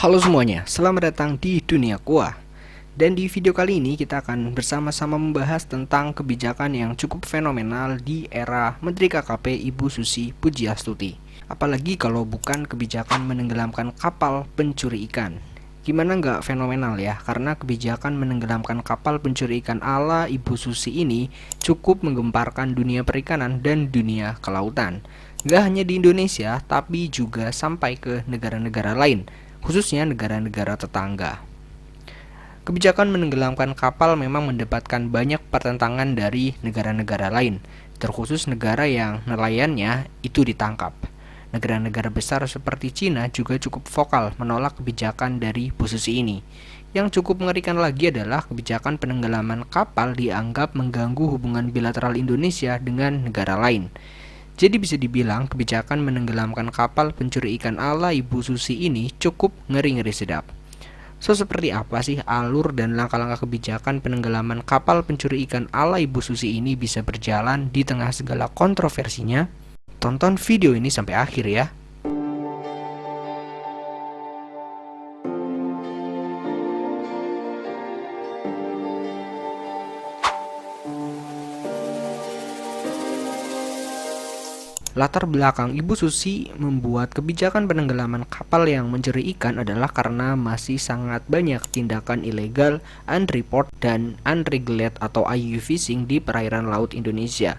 Halo semuanya, selamat datang di Dunia Kuah. Dan di video kali ini kita akan bersama-sama membahas tentang kebijakan yang cukup fenomenal di era Menteri KKP Ibu Susi Pujiastuti. Apalagi kalau bukan kebijakan menenggelamkan kapal pencuri ikan. Gimana nggak fenomenal ya, karena kebijakan menenggelamkan kapal pencuri ikan ala Ibu Susi ini cukup menggemparkan dunia perikanan dan dunia kelautan. Nggak hanya di Indonesia, tapi juga sampai ke negara-negara lain, khususnya negara-negara tetangga. Kebijakan menenggelamkan kapal memang mendapatkan banyak pertentangan dari negara-negara lain, terkhusus negara yang nelayannya itu ditangkap. Negara-negara besar seperti Cina juga cukup vokal menolak kebijakan dari Bu Susi ini. Yang cukup mengerikan lagi adalah kebijakan penenggelaman kapal dianggap mengganggu hubungan bilateral Indonesia dengan negara lain. Jadi bisa dibilang kebijakan menenggelamkan kapal pencuri ikan ala Ibu Susi ini cukup ngeri-ngeri sedap. So, seperti apa sih alur dan langkah-langkah kebijakan penenggelaman kapal pencuri ikan ala Ibu Susi ini bisa berjalan di tengah segala kontroversinya? Tonton video ini sampai akhir ya. Latar belakang Ibu Susi membuat kebijakan penenggelaman kapal yang mencuri ikan adalah karena masih sangat banyak tindakan ilegal, unreported, dan unregulated atau IUU fishing di perairan laut Indonesia.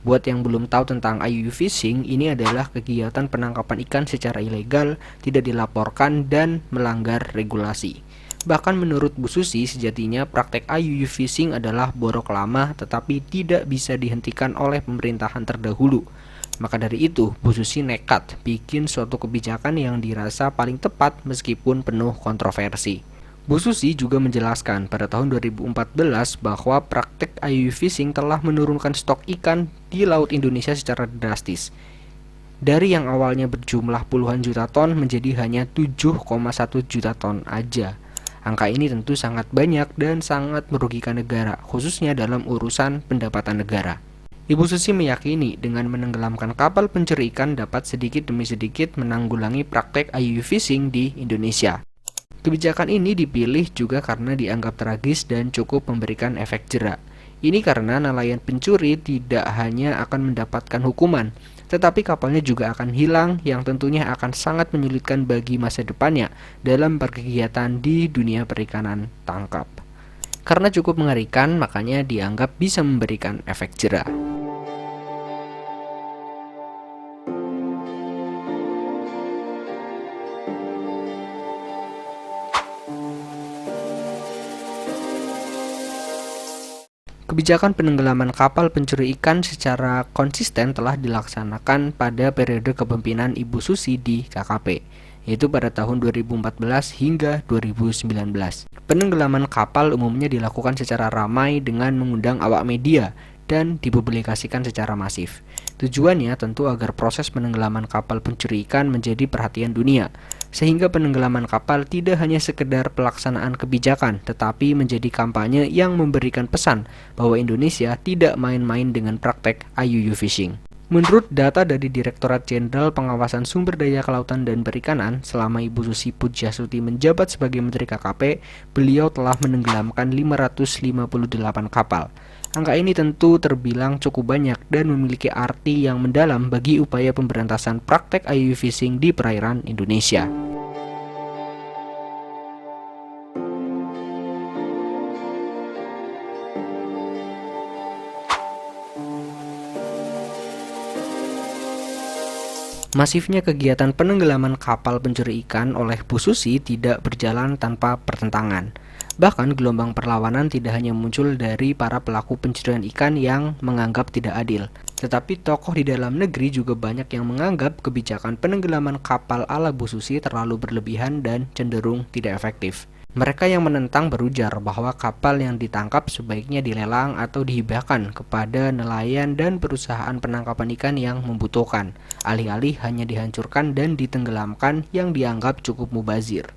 Buat yang belum tahu tentang IUU fishing, ini adalah kegiatan penangkapan ikan secara ilegal, tidak dilaporkan, dan melanggar regulasi. Bahkan menurut Bu Susi, sejatinya praktek IUU fishing adalah borok lama tetapi tidak bisa dihentikan oleh pemerintahan terdahulu. Maka dari itu, Bu Susi nekat bikin suatu kebijakan yang dirasa paling tepat meskipun penuh kontroversi. Bu Susi juga menjelaskan pada tahun 2014 bahwa praktek IUU fishing telah menurunkan stok ikan di laut Indonesia secara drastis. Dari yang awalnya berjumlah puluhan juta ton menjadi hanya 7,1 juta ton aja. Angka ini tentu sangat banyak dan sangat merugikan negara, khususnya dalam urusan pendapatan negara. Ibu Susi meyakini dengan menenggelamkan kapal pencuri ikan dapat sedikit demi sedikit menanggulangi praktek IUU fishing di Indonesia. Kebijakan ini dipilih juga karena dianggap tragis dan cukup memberikan efek jera. Ini karena nelayan pencuri tidak hanya akan mendapatkan hukuman, tetapi kapalnya juga akan hilang yang tentunya akan sangat menyulitkan bagi masa depannya dalam berkegiatan di dunia perikanan tangkap. Karena cukup mengerikan, makanya dianggap bisa memberikan efek jera. Kebijakan penenggelaman kapal pencuri ikan secara konsisten telah dilaksanakan pada periode kepemimpinan Ibu Susi di KKP, yaitu pada tahun 2014 hingga 2019. Penenggelaman kapal umumnya dilakukan secara ramai dengan mengundang awak media dan dipublikasikan secara masif. Tujuannya tentu agar proses penenggelaman kapal pencuri ikan menjadi perhatian dunia, sehingga penenggelaman kapal tidak hanya sekedar pelaksanaan kebijakan, tetapi menjadi kampanye yang memberikan pesan bahwa Indonesia tidak main-main dengan praktek IUU fishing. Menurut data dari Direktorat Jenderal Pengawasan Sumber Daya Kelautan dan Perikanan, selama Ibu Susi Pujiastuti menjabat sebagai Menteri KKP, beliau telah menenggelamkan 558 kapal. Angka ini tentu terbilang cukup banyak dan memiliki arti yang mendalam bagi upaya pemberantasan praktek IUU fishing di perairan Indonesia. Masifnya kegiatan penenggelaman kapal pencuri ikan oleh Bu Susi tidak berjalan tanpa pertentangan. Bahkan gelombang perlawanan tidak hanya muncul dari para pelaku pencurian ikan yang menganggap tidak adil, tetapi tokoh di dalam negeri juga banyak yang menganggap kebijakan penenggelaman kapal ala Bu Susi terlalu berlebihan dan cenderung tidak efektif. Mereka yang menentang berujar bahwa kapal yang ditangkap sebaiknya dilelang atau dihibahkan kepada nelayan dan perusahaan penangkapan ikan yang membutuhkan, alih-alih hanya dihancurkan dan ditenggelamkan yang dianggap cukup mubazir.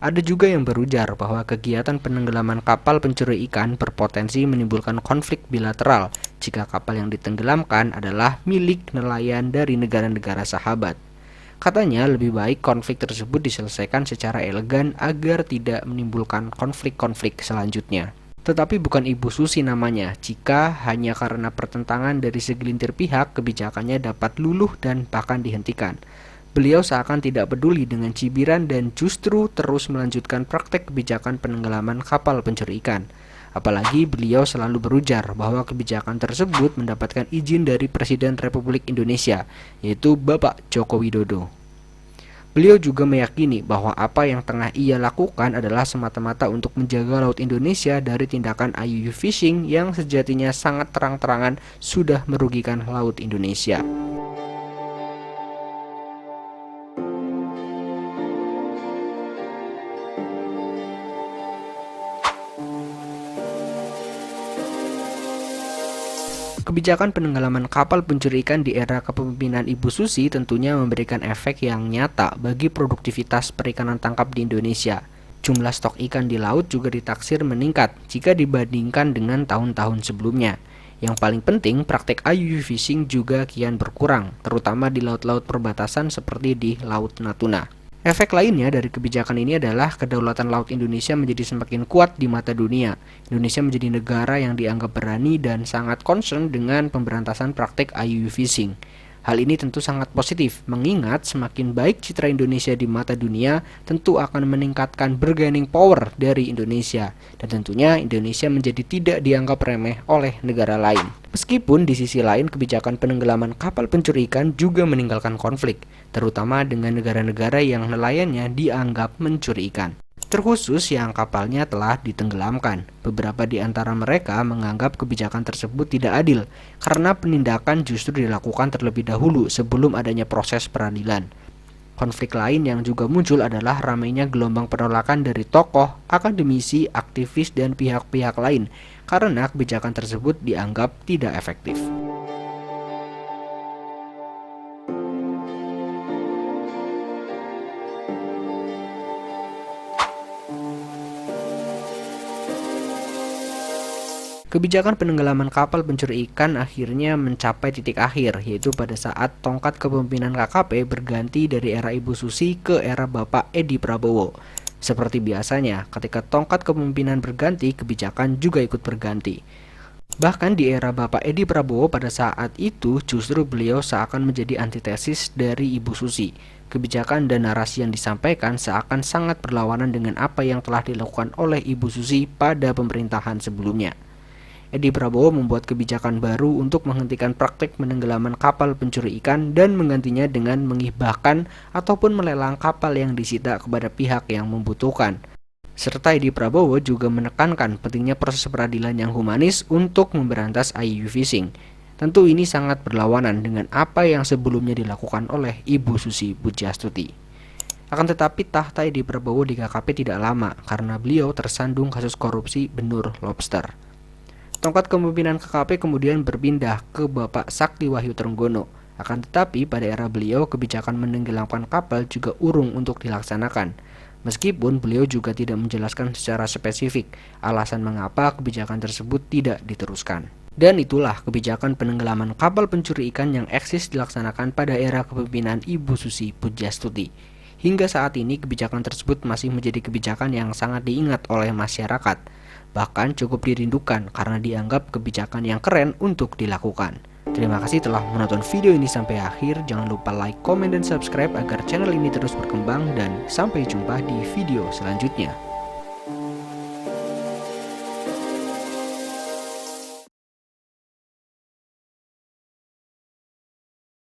Ada juga yang berujar bahwa kegiatan penenggelaman kapal pencuri ikan berpotensi menimbulkan konflik bilateral jika kapal yang ditenggelamkan adalah milik nelayan dari negara-negara sahabat. Katanya lebih baik konflik tersebut diselesaikan secara elegan agar tidak menimbulkan konflik-konflik selanjutnya. Tetapi bukan Ibu Susi namanya, jika hanya karena pertentangan dari segelintir pihak, kebijakannya dapat luluh dan bahkan dihentikan. Beliau seakan tidak peduli dengan cibiran dan justru terus melanjutkan praktek kebijakan penenggelaman kapal pencuri ikan. Apalagi beliau selalu berujar bahwa kebijakan tersebut mendapatkan izin dari Presiden Republik Indonesia, yaitu Bapak Joko Widodo. Beliau juga meyakini bahwa apa yang tengah ia lakukan adalah semata-mata untuk menjaga laut Indonesia dari tindakan IUU fishing yang sejatinya sangat terang-terangan sudah merugikan laut Indonesia. Kebijakan penenggelaman kapal pencuri ikan di era kepemimpinan Ibu Susi tentunya memberikan efek yang nyata bagi produktivitas perikanan tangkap di Indonesia. Jumlah stok ikan di laut juga ditaksir meningkat jika dibandingkan dengan tahun-tahun sebelumnya. Yang paling penting, praktek IUU fishing juga kian berkurang, terutama di laut-laut perbatasan seperti di Laut Natuna. Efek lainnya dari kebijakan ini adalah kedaulatan laut Indonesia menjadi semakin kuat di mata dunia. Indonesia menjadi negara yang dianggap berani dan sangat concern dengan pemberantasan praktek IUU fishing. Hal ini tentu sangat positif, mengingat semakin baik citra Indonesia di mata dunia tentu akan meningkatkan bargaining power dari Indonesia. Dan tentunya Indonesia menjadi tidak dianggap remeh oleh negara lain. Meskipun di sisi lain kebijakan penenggelaman kapal pencuri ikan juga meninggalkan konflik, terutama dengan negara-negara yang nelayannya dianggap mencuri ikan. Terkhusus yang kapalnya telah ditenggelamkan. Beberapa di antara mereka menganggap kebijakan tersebut tidak adil karena penindakan justru dilakukan terlebih dahulu sebelum adanya proses peradilan. Konflik lain yang juga muncul adalah ramainya gelombang penolakan dari tokoh, akademisi, aktivis, dan pihak-pihak lain karena kebijakan tersebut dianggap tidak efektif. Kebijakan penenggelaman kapal pencuri ikan akhirnya mencapai titik akhir, yaitu pada saat tongkat kepemimpinan KKP berganti dari era Ibu Susi ke era Bapak Edi Prabowo. Seperti biasanya, ketika tongkat kepemimpinan berganti, kebijakan juga ikut berganti. Bahkan di era Bapak Edi Prabowo pada saat itu justru beliau seakan menjadi antitesis dari Ibu Susi. Kebijakan dan narasi yang disampaikan seakan sangat berlawanan dengan apa yang telah dilakukan oleh Ibu Susi pada pemerintahan sebelumnya. Edi Prabowo membuat kebijakan baru untuk menghentikan praktik penenggelaman kapal pencuri ikan dan menggantinya dengan menghibahkan ataupun melelang kapal yang disita kepada pihak yang membutuhkan. Serta Edi Prabowo juga menekankan pentingnya proses peradilan yang humanis untuk memberantas IUU fishing. Tentu ini sangat berlawanan dengan apa yang sebelumnya dilakukan oleh Ibu Susi Pujiastuti. Akan tetapi tahta Edi Prabowo di KKP tidak lama karena beliau tersandung kasus korupsi benur lobster. Tongkat kepemimpinan KKP kemudian berpindah ke Bapak Sakti Wahyu Trenggono. Akan tetapi pada era beliau kebijakan menenggelamkan kapal juga urung untuk dilaksanakan. Meskipun beliau juga tidak menjelaskan secara spesifik alasan mengapa kebijakan tersebut tidak diteruskan. Dan itulah kebijakan penenggelaman kapal pencuri ikan yang eksis dilaksanakan pada era kepemimpinan Ibu Susi Pujiastuti. Hingga saat ini kebijakan tersebut masih menjadi kebijakan yang sangat diingat oleh masyarakat. Bahkan cukup dirindukan karena dianggap kebijakan yang keren untuk dilakukan. Terima kasih telah menonton video ini sampai akhir. Jangan lupa like, komen, dan subscribe agar channel ini terus berkembang. Dan sampai jumpa di video selanjutnya.